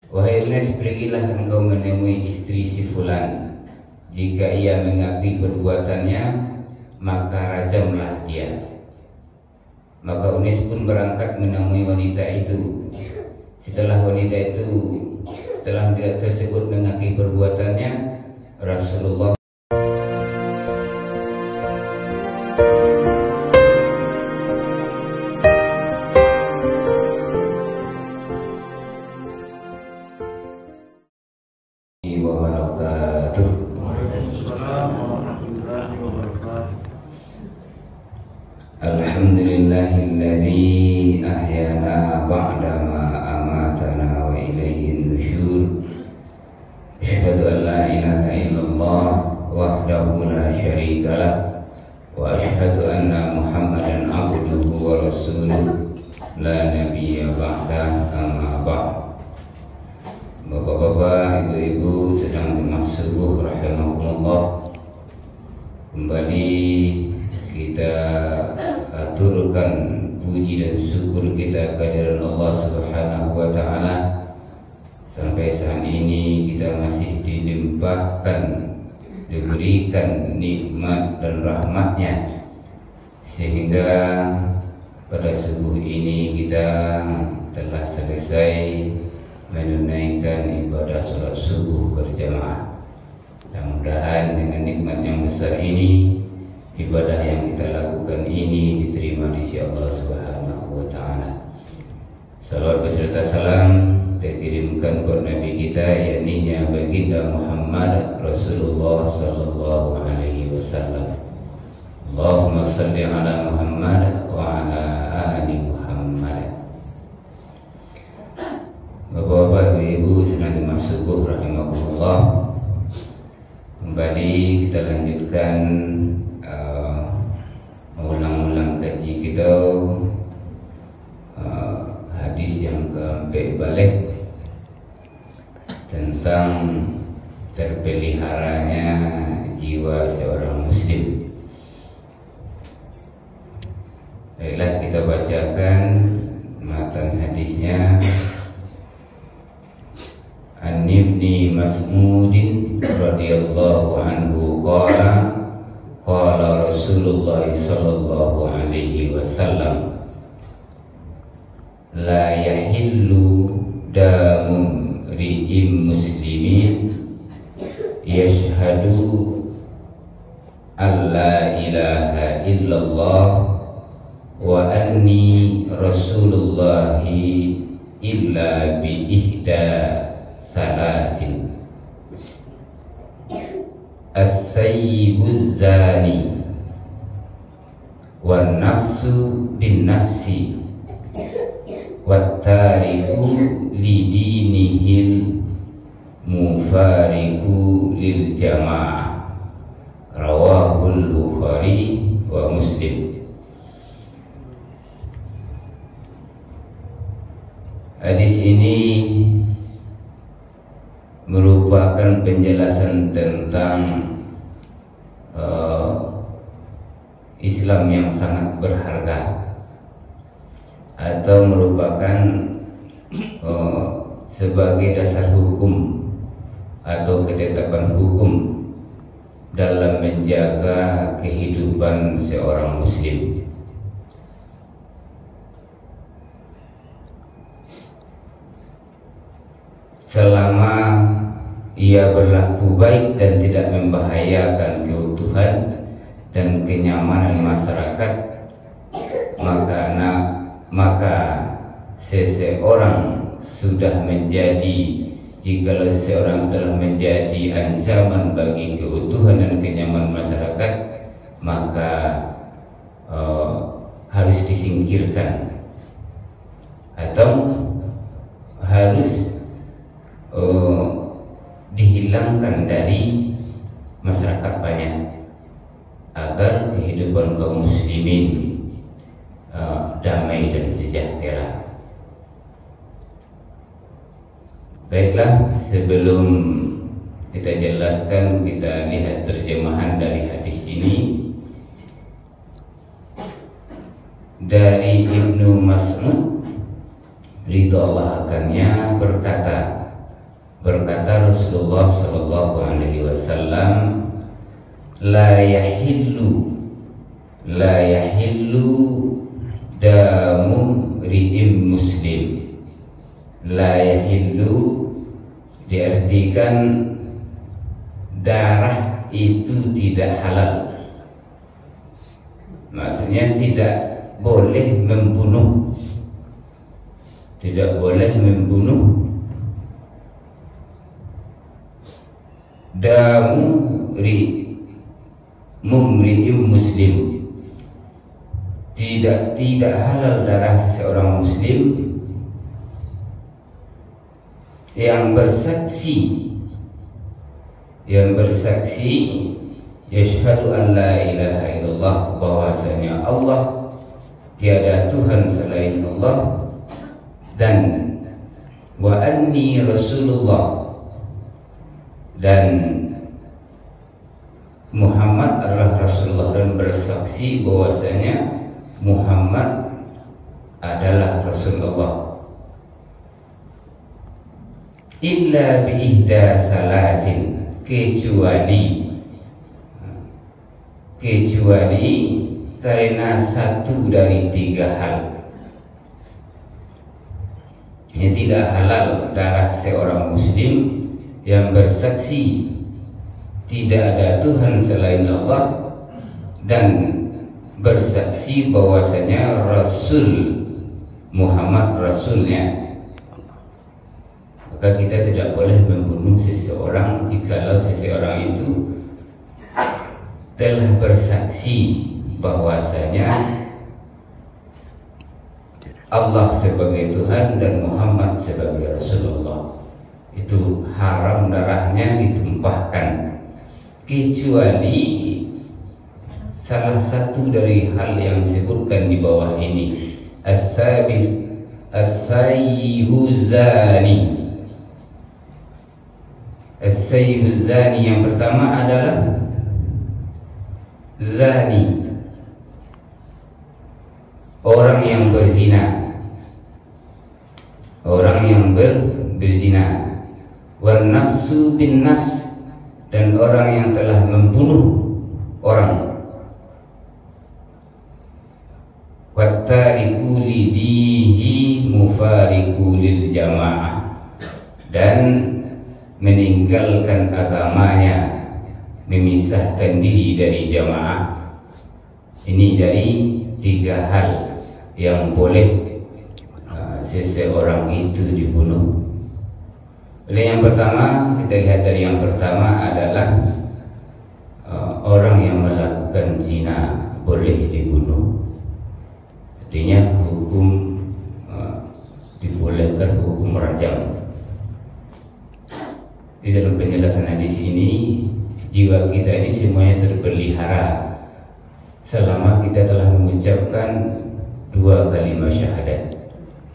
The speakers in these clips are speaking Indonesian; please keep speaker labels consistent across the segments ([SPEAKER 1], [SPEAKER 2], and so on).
[SPEAKER 1] Wahai Unes, pergilah engkau menemui istri si fulan. Jika ia mengakui perbuatannya, maka rajamlah dia. Maka Unes pun berangkat menemui wanita itu. Setelah dia tersebut mengakui perbuatannya, Rasulullah wabarakatuh.
[SPEAKER 2] Waalaikumsalam warahmatullahi wabarakatuh.
[SPEAKER 1] Alhamdulillahilladzi ahyana ba'dama amatana wa ilaihin nusyur. Asyhadu an la ilaha illallah wahdahu la syarikalah wa asyhadu anna Muhammadan abduhu wa rasuluh la nabiyya ba'dah amma ba'd. Bapak-bapak, ibu-ibu sedang dimasubuh rahimahullah. Kembali kita aturkan puji dan syukur kita kehadirat Allah Subhanahu wa taala. Sampai saat ini kita masih dilimpahkan, diberikan nikmat dan rahmatnya, sehingga pada subuh ini kita telah selesai menunaikan ibadah sholat subuh berjamaah. Mudah-mudahan dengan nikmat yang besar ini, ibadah yang kita lakukan ini diterima di sisi Allah Subhanahu wa taala. Salawat beserta salam dikirimkan kepada Nabi kita, yakni baginda Muhammad Rasulullah sallallahu alaihi wasallam. Allahumma shalli ala Muhammad wa ala ali Muhammad. Bapak-bapak, ibu-ibu sedang dimasubuh rahimahullah. Kembali kita lanjutkan mengulang-ulang kaji kita hadis yang keempat balik tentang terpeliharanya jiwa seorang muslim. Baiklah, kita bacakan matan hadisnya. An Ibni Mas'udin radhiyallahu anhu qala qala Rasulullah sallallahu alaihi wasallam la yahillu damu ri'im muslimin yashhadu an la ilaha illallah wa anni rasulullahi illa bi ihda salatin as-sayyibuz zani wan nafsu bin nafsi wat tariku lidinihil mufariku lil jamaah. Rawahul Bukhari wa Muslim. Hadis ini merupakan penjelasan tentang Islam yang sangat berharga, atau merupakan sebagai dasar hukum atau ketetapan hukum dalam menjaga kehidupan seorang muslim. Selama ia berlaku baik dan tidak membahayakan keutuhan dan kenyamanan masyarakat, maka seseorang sudah menjadi, jikalau seseorang telah menjadi ancaman bagi keutuhan dan kenyamanan masyarakat, maka harus disingkirkan atau harus dihilangkan dari masyarakat banyak, agar kehidupan kaum muslimin damai dan sejahtera. Baiklah, sebelum kita jelaskan, kita lihat terjemahan dari hadis ini. Dari Ibnu Mas'ud ridha Allah akannya berkata, Berkata Rasulullah sallallahu alaihi wasallam, la yahillu damu ri'im muslim. La yahillu diartikan darah itu tidak halal. Maksudnya tidak boleh membunuh. Tidak boleh membunuh. Damu mumri'im muslim. Tidak halal darah seseorang muslim yang bersaksi yashhadu an la ilaha illallah, bahwasanya Allah tiada Tuhan selain Allah, dan wa anni rasulullah, dan Muhammad adalah Rasulullah, dan bersaksi bahwasanya Muhammad adalah Rasulullah. Illa biihda salasin, kecuali karena satu dari tiga hal. Ini tidak halal darah seorang muslim yang bersaksi tidak ada Tuhan selain Allah dan bersaksi bahwasanya Rasul Muhammad Rasulnya. Maka kita tidak boleh membunuh seseorang jikalau seseorang itu telah bersaksi bahwasanya Allah sebagai Tuhan dan Muhammad sebagai Rasulullah. Itu haram darahnya ditumpahkan, kecuali salah satu dari hal yang disebutkan di bawah ini. As-sayyibu zani, yang pertama adalah zani, orang yang berzina, berzina. Wan nafsu bin nafs, dan orang yang telah membunuh orang. Wattariku lidihi mufariku lil jamaah, dan meninggalkan agamanya, memisahkan diri dari jamaah. Ini dari tiga hal yang boleh seseorang itu dibunuh. Oleh yang pertama, kita lihat dari yang pertama adalah orang yang melakukan zina boleh dibunuh. Artinya hukum dibolehkan hukum rajam. Di dalam penjelasan hadis ini, jiwa kita ini semuanya terpelihara selama kita telah mengucapkan dua kalimat syahadat,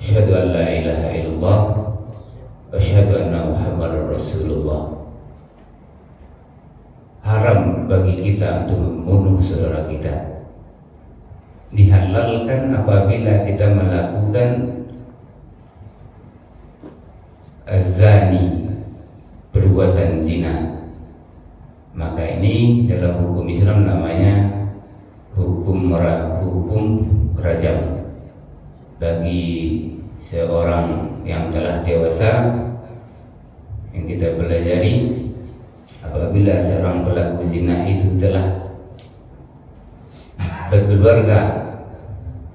[SPEAKER 1] asyhadu an la ilaha illallah wa asyhadu anna Muhammadar Rasulullah. Haram bagi kita untuk membunuh saudara kita. Dihalalkan apabila kita melakukan azani, perbuatan zina. Maka ini dalam hukum Islam namanya hukum rajam bagi seorang yang telah dewasa. Yang kita pelajari, apabila seorang pelaku zina itu telah berkeluarga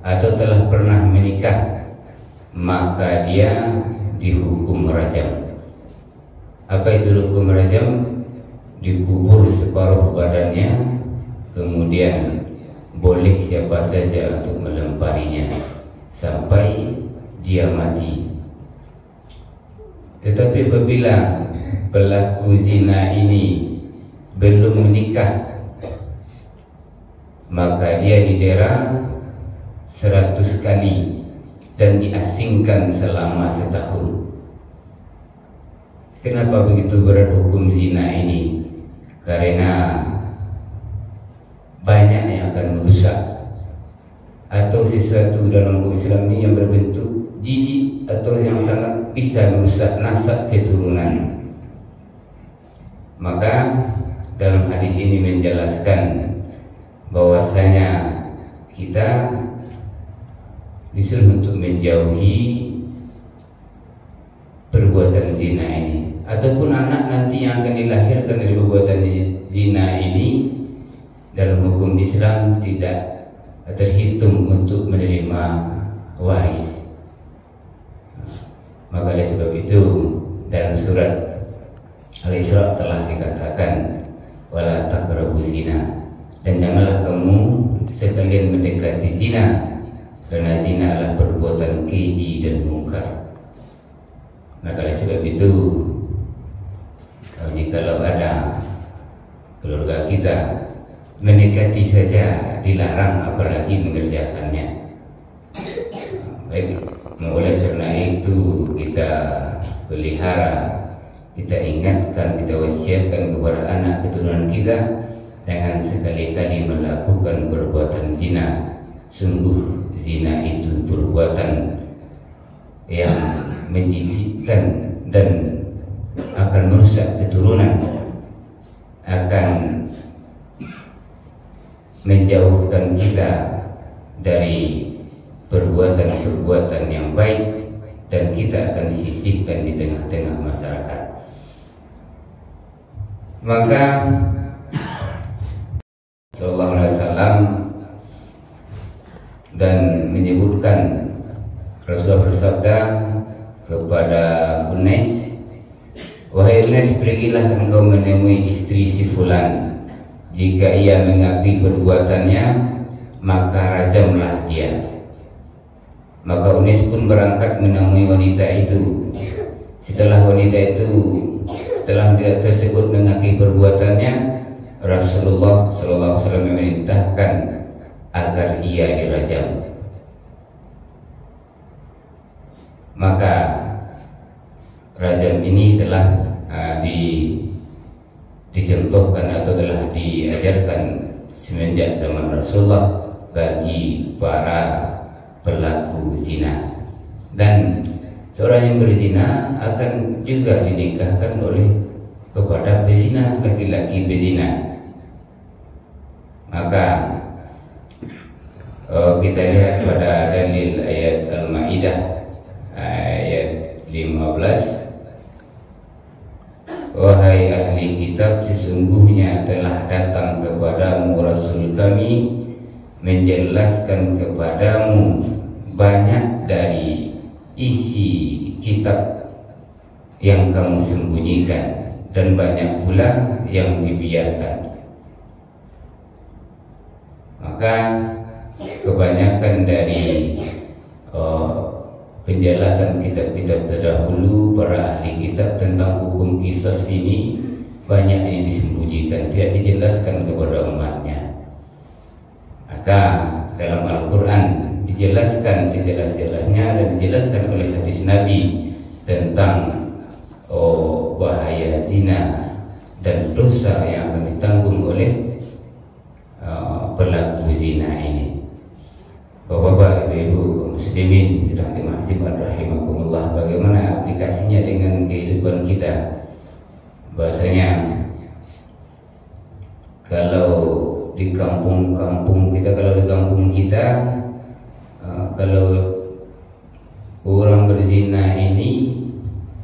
[SPEAKER 1] atau telah pernah menikah, maka dia dihukum rajam. Apa itu hukum rajam? Dikubur separuh badannya, kemudian boleh siapa saja untuk melemparinya sampai dia mati. Tetapi apabila pelaku zina ini belum menikah, maka dia didera 100 kali dan diasingkan selama setahun. Kenapa begitu berat hukum zina ini? Karena banyak yang akan merusak, atau sesuatu dalam hukum Islam ini yang berbentuk jijik atau yang sangat bisa merusak nasab keturunan. Maka dalam hadis ini menjelaskan bahwasanya kita disuruh untuk menjauhi perbuatan zina ini, ataupun anak nanti yang akan dilahirkan dari perbuatan zina ini dalam hukum Islam tidak terhitung untuk menerima waris. Maka oleh sebab itu dalam surat Al-Isra telah dikatakan wala taqrabu zina, dan janganlah kamu sekalian mendekati zina, karena zina adalah perbuatan keji dan mungkar. Maka oleh sebab itu jikalau ada keluarga kita mendekati saja dilarang, apalagi mengerjakannya. Baik, oleh karena itu kita pelihara, kita ingatkan, kita wasiatkan kepada anak keturunan kita, jangan sekali-kali melakukan perbuatan zina. Sungguh zina itu perbuatan yang menjijikkan dan akan merusak keturunan, akan menjauhkan kita dari perbuatan-perbuatan yang baik, dan kita akan disisipkan di tengah-tengah masyarakat. Maka Sallallahu Alaihi Wasallam dan menyebutkan, Rasulullah bersabda kepada Unais, wahai Unais, pergilah engkau menemui istri si fulan. Jika ia mengakui perbuatannya, maka rajamlah dia. Maka Unais pun berangkat menemui wanita itu. Setelah dia tersebut mengakui perbuatannya, Rasulullah SAW memerintahkan agar ia dirajam. Maka rajam ini telah dicontohkan atau telah diajarkan semenjak zaman Rasulullah bagi para pelaku zina. Dan seorang yang berzina akan juga dinikahkan kepada pezina, laki-laki bezina. Maka kita lihat pada dalil ayat Al-Maidah ayat 15, wahai ahli kitab, sesungguhnya telah datang kepadamu Rasul kami menjelaskan kepadamu banyak dari isi kitab yang kamu sembunyikan, dan banyak pula yang dibiarkan. Maka kebanyakan dari penjelasan kitab-kitab terdahulu para ahli kitab tentang hukum qisas ini banyak yang disembunyikan, tidak dijelaskan kepada umatnya. Maka dalam Al-Quran dijelaskan sejelas-jelasnya dan dijelaskan oleh hadis Nabi tentang bahaya zina dan dosa yang akan ditanggung oleh pelaku zina ini. Bapak-bapak, ibu-ibu muslimin sedang dimahasibkan rahimakumullah, bagaimana aplikasinya dengan kehidupan kita? Bahasanya kalau di kampung kita, kalau orang berzina ini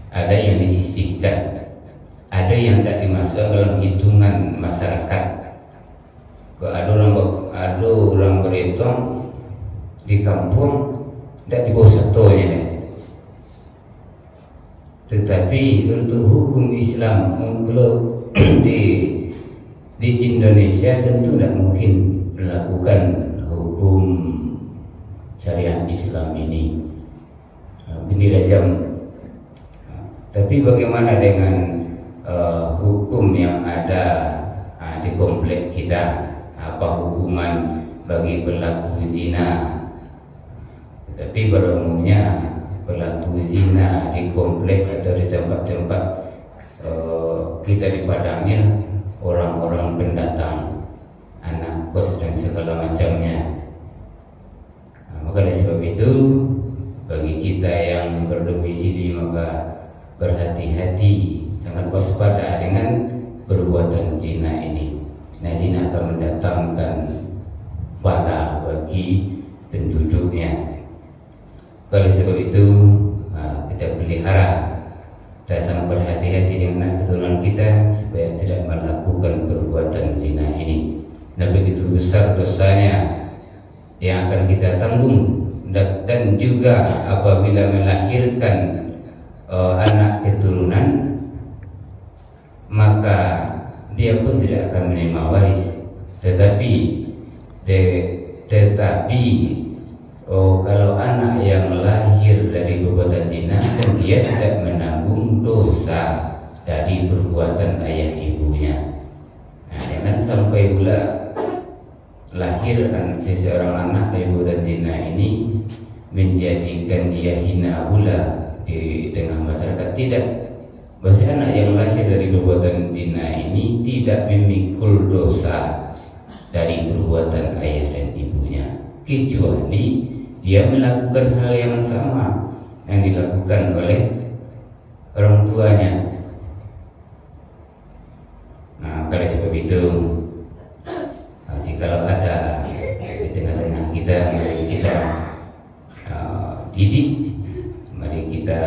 [SPEAKER 1] ada yang disisihkan, ada yang tidak dimasukkan dalam hitungan masyarakat. Kalau ada orang berhitung di kampung tidak di bawah satunya deh. Tetapi untuk hukum Islam, kalau di Indonesia tentu tidak mungkin melakukan hukum syariat Islam ini, dirajam. Tapi bagaimana dengan hukum yang ada di komplek kita? Apa hukuman bagi pelaku zina? Tapi pada umumnya pelaku zina di komplek atau di tempat-tempat kita dipadangnya orang-orang pendatang, anak kos dan segala macamnya. Maka dari sebab itu bagi kita yang berdomisili, maka berhati-hati, sangat waspada dengan Nah, zina akan mendatangkan bala bagi penduduknya. Oleh sebab itu kita pelihara, kita sangat berhati-hati dengan anak keturunan kita supaya tidak melakukan perbuatan zina ini. Dan begitu besar dosanya yang akan kita tanggung, dan juga apabila melahirkan anak keturunan, maka dia pun tidak akan menerima waris. Tetapi kalau anak yang lahir dari perbuatan zina, dan dia tidak menanggung dosa dari perbuatan ayah ibunya. Nah, jangan sampai pula lahirkan seseorang anak dari perbuatan zina ini menjadikan dia hina pula di tengah masyarakat. Tidak. Bahwa anak yang lahir dari perbuatan zina ini tidak memikul dosa dari perbuatan ayah dan ibunya, kecuali dia melakukan hal yang sama yang dilakukan oleh orang tuanya. Nah, oleh sebab itu, jikalau ada di tengah-tengah kita, mari kita didik, mari kita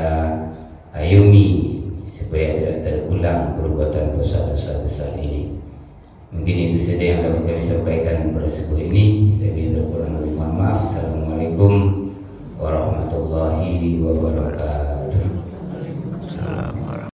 [SPEAKER 1] ayomi supaya tidak terulang perbuatan dosa-dosa besar ini. Mungkin itu saja yang dapat kami sampaikan pada sebuah ini. Lebih kurang mohon maaf. Assalamualaikum warahmatullahi wabarakatuh.